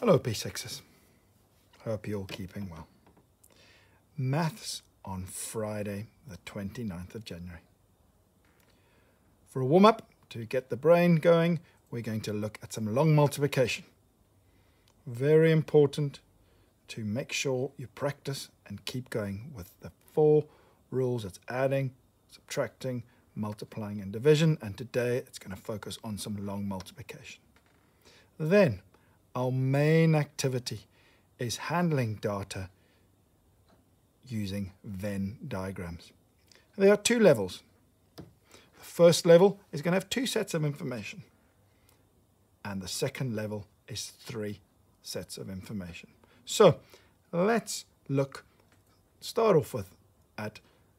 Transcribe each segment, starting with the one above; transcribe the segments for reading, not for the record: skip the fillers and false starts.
Hello P6s, hope you're all keeping well. Maths on Friday the 29th of January. For a warm-up, to get the brain going, we're going to look at some long multiplication. Very important to make sure you practice and keep going with the 4 rules. It's adding, subtracting, multiplying and division, and today it's going to focus on some long multiplication. Then our main activity is handling data using Venn diagrams. There are 2 levels. The first level is going to have 2 sets of information, and the second level is 3 sets of information. So let's start off with at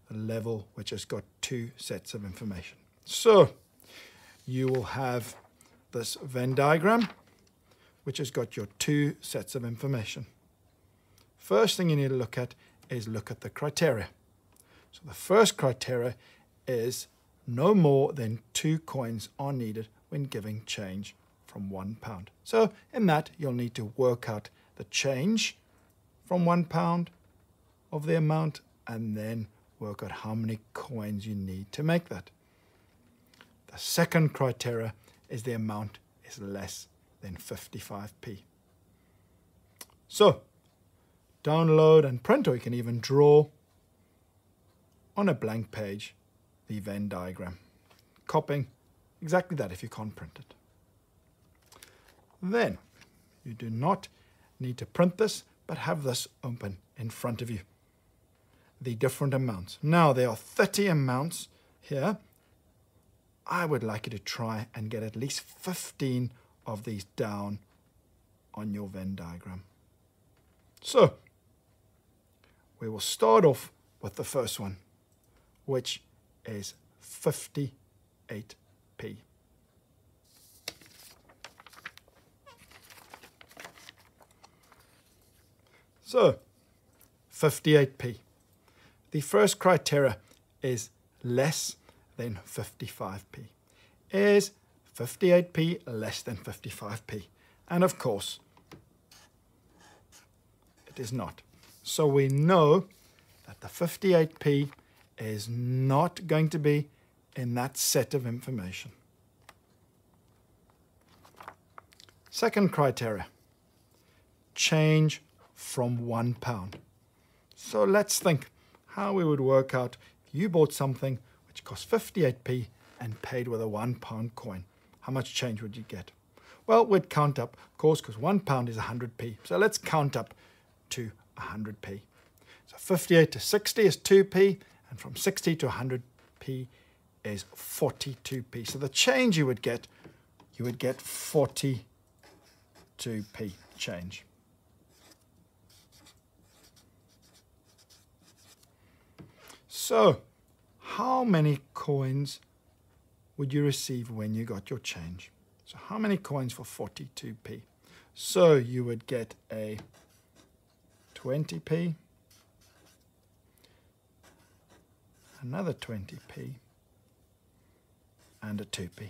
a level which has got 2 sets of information. So you will have this Venn diagram which has got your 2 sets of information. First thing you need to look at is look at the criteria. So the first criteria is no more than 2 coins are needed when giving change from £1. So in that you'll need to work out the change from £1 of the amount and then work out how many coins you need to make that. The second criteria is the amount is less than 55p. So download and print, or you can even draw on a blank page the Venn diagram, copying exactly that if you can't print it. Then you do not need to print this, but have this open in front of you. The different amounts. Now there are 30 amounts here. I would like you to try and get at least 15 of these down on your Venn diagram. So we will start off with the first one, which is 58p. So 58p. The first criteria is less than 55p. Is 58p less than 55p? And of course, it is not. So we know that the 58p is not going to be in that set of information. Second criteria, change from £1. So let's think how we would work out if you bought something which cost 58p and paid with a £1 coin. How much change would you get? Well, we'd count up, of course, because £1 is 100p. So let's count up to 100p. So 58 to 60 is 2p, and from 60 to 100p is 42p. So the change you would get 42p change. So how many coins would you receive when you got your change? So how many coins for 42p? So you would get a 20p, another 20p, and a 2p.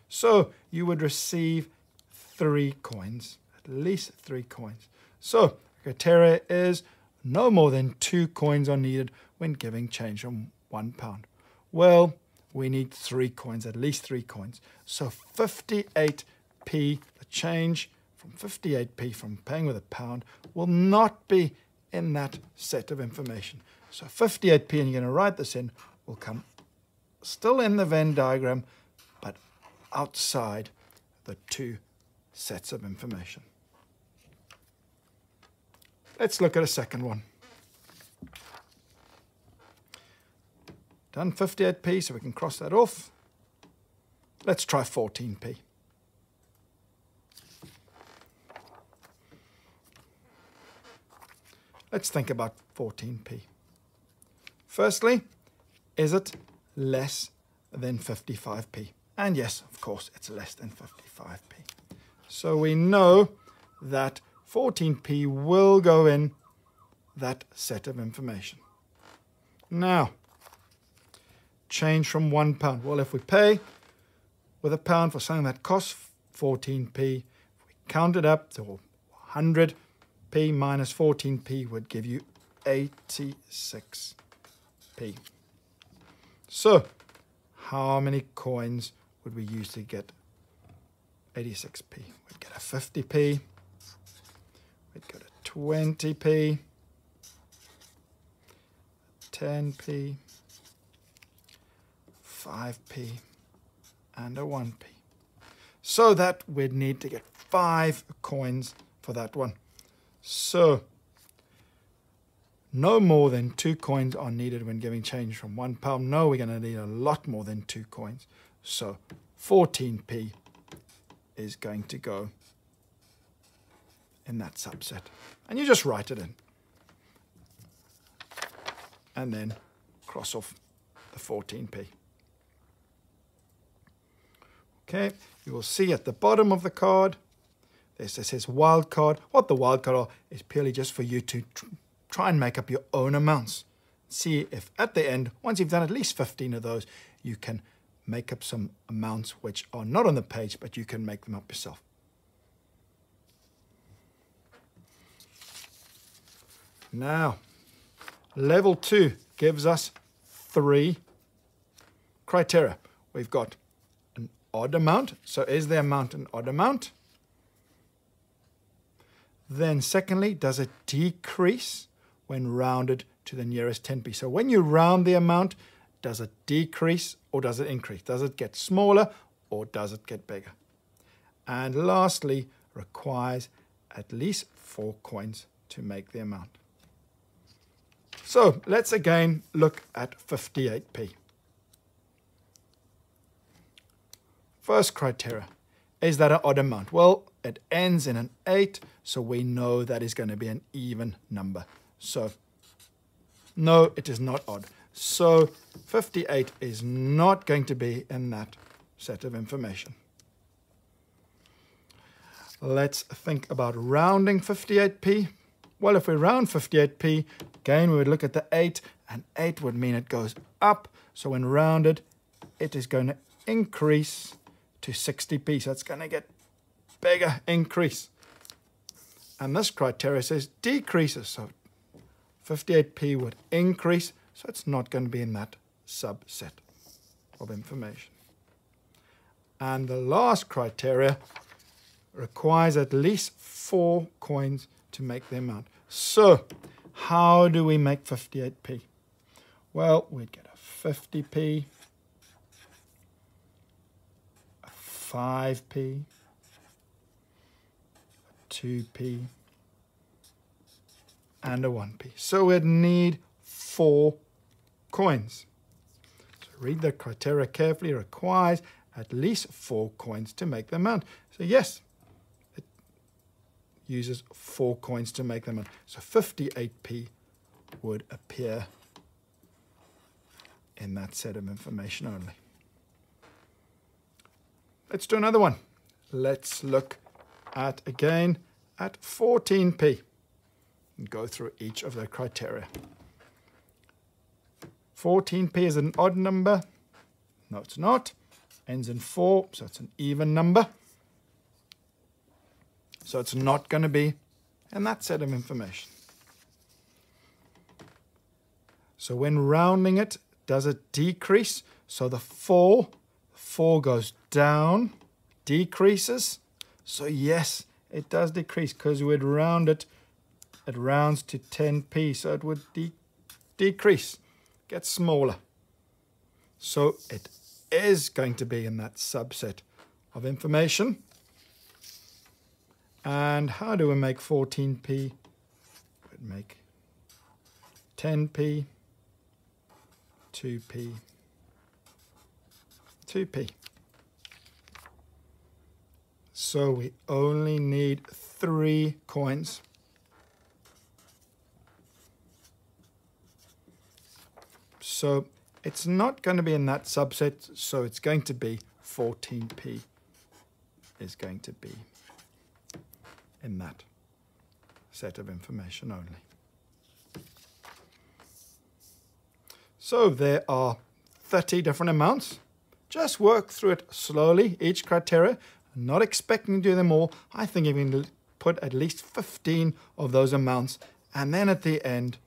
So you would receive 3 coins, at least 3 coins. So the criteria is no more than 2 coins are needed when giving change from £1. Well, we need 3 coins, at least 3 coins. So 58p, the change from 58p from paying with £1 will not be in that set of information. So 58p, and you're going to write this in, will come still in the Venn diagram, but outside the 2 sets of information. Let's look at a second one. Done 58p, so we can cross that off. Let's try 14p. Let's think about 14p. Firstly, is it less than 55p? And yes, of course, it's less than 55p. So we know that 14p will go in that set of information. Now, change from £1. Well, if we pay with £1 for something that costs 14p, if we count it up, so 100p minus 14p would give you 86p. So, how many coins would we use to get 86p? We'd get a 50p, we'd get a 20p, 10p, 5p, and a 1p. So that we'd need to get 5 coins for that one. So no more than 2 coins are needed when giving change from £1. No, we're going to need a lot more than 2 coins. So 14p is going to go in that subset. And you just write it in. And then cross off the 14p. Okay, you will see at the bottom of the card, this says wild card. What the wild card are is purely just for you to try and make up your own amounts. See if at the end, once you've done at least 15 of those, you can make up some amounts which are not on the page, but you can make them up yourself. Now, level 2 gives us 3 criteria. We've got an odd amount. So is the amount an odd amount? Then secondly, does it decrease when rounded to the nearest 10p? So when you round the amount, does it decrease or does it increase? Does it get smaller or does it get bigger? And lastly, requires at least 4 coins to make the amount. So let's again look at 58p. First criteria, is that an odd amount? Well, it ends in an 8, so we know that is going to be an even number. So no, it is not odd. So 58 is not going to be in that set of information. Let's think about rounding 58p. Well, if we round 58p, again, we would look at the 8, and 8 would mean it goes up. So when rounded, it is going to increase to 60p. So it's going to get bigger increase. And this criteria says decreases. So 58p would increase. So it's not going to be in that subset of information. And the last criteria requires at least 4 coins to make the amount. So how do we make 58p? Well, we'd get a 50p, a 5p, a 2p, and a 1p. So we'd need 4 coins. So read the criteria carefully. It requires at least 4 coins to make the amount. So yes, it uses 4 coins to make the amount. So 58p would appear in that set of information only. Let's do another one. Let's look at, again, at 14p and go through each of the criteria. 14p is an odd number. No, it's not. Ends in 4, so it's an even number. So it's not going to be in that set of information. So when rounding it, does it decrease? So the 4 goes down, decreases. So yes, it does decrease because we'd round it. It rounds to 10p, so it would decrease, get smaller. So it is going to be in that subset of information. And how do we make 14p? We'd make 10p, 2p, 2p. So we only need 3 coins. So it's not going to be in that subset, so it's going to be 14p is going to be in that set of information only. So there are 30 different amounts. Just work through it slowly, each criteria. I'm not expecting to do them all. I think you can put at least 15 of those amounts, and then at the end,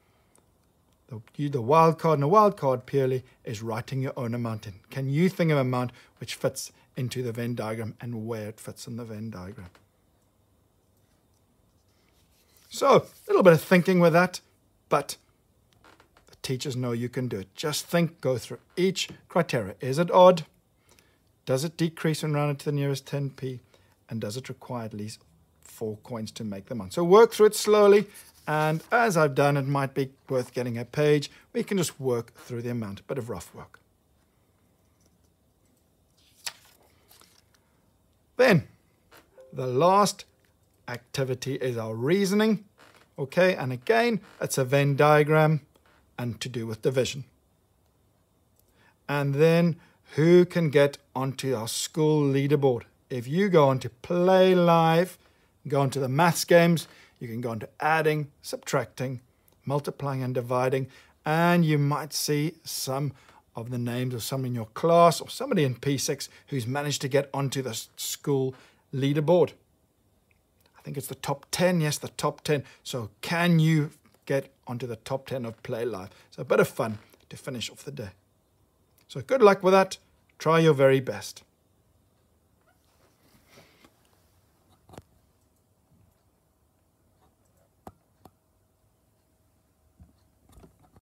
the wild card, and the wild card purely is writing your own amount in. Can you think of an amount which fits into the Venn diagram and where it fits in the Venn diagram? So, a little bit of thinking with that, but the teachers know you can do it. Just think, go through each criteria. Is it odd? Does it decrease when rounded to the nearest 10p? And does it require at least 4 coins to make them on? So work through it slowly, and as I've done, it might be worth getting a page where you can just work through the amount, a bit of rough work. Then, the last activity is our reasoning. Okay, and again, it's a Venn diagram and to do with division. And then, who can get onto our school leaderboard? If you go onto Play Live, go onto the maths games, you can go into adding, subtracting, multiplying and dividing, and you might see some of the names of someone in your class or somebody in P6 who's managed to get onto the school leaderboard. I think it's the top 10. Yes, the top 10. So can you get onto the top 10 of Play Live? So a bit of fun to finish off the day. So good luck with that. Try your very best.